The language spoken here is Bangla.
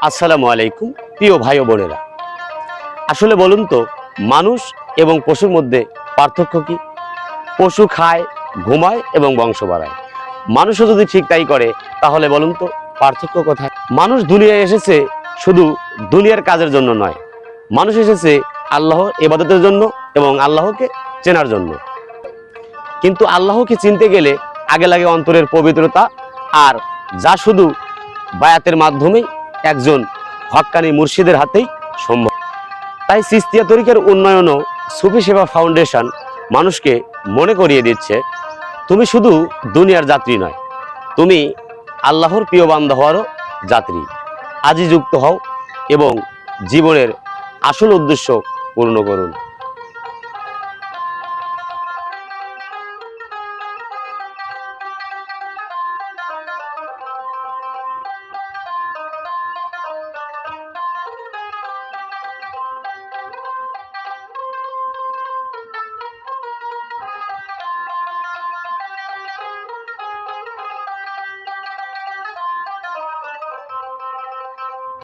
আসসালামু আলাইকুম প্রিয় ভাই ও বোনেরা। আসলে বলুন তো, মানুষ এবং পশুর মধ্যে পার্থক্য কি? পশু খায়, ঘুমায় এবং বংশ বাড়ায়। মানুষও যদি ঠিক তাই করে, তাহলে বলুন তো পার্থক্য কোথায়? মানুষ দুনিয়ায় এসেছে শুধু দুনিয়ার কাজের জন্য নয়, মানুষ এসেছে আল্লাহর ইবাদতের জন্য এবং আল্লাহকে চেনার জন্য। কিন্তু আল্লাহকে চিনতে গেলে আগে লাগে অন্তরের পবিত্রতা, আর যা শুধু বায়াতের মাধ্যমেই একজন হক্কানি মুর্শিদের হাতেই সম্ভব। তাই চিশতিয়া তরিকার উন্নয়ন ও সুফি সেবা ফাউন্ডেশন মানুষকে মনে করিয়ে দিচ্ছে, তুমি শুধু দুনিয়ার যাত্রী নয়, তুমি আল্লাহর প্রিয় বান্দা হওয়ারও যাত্রী। আজই যুক্ত হও এবং জীবনের আসল উদ্দেশ্য পূর্ণ করুন।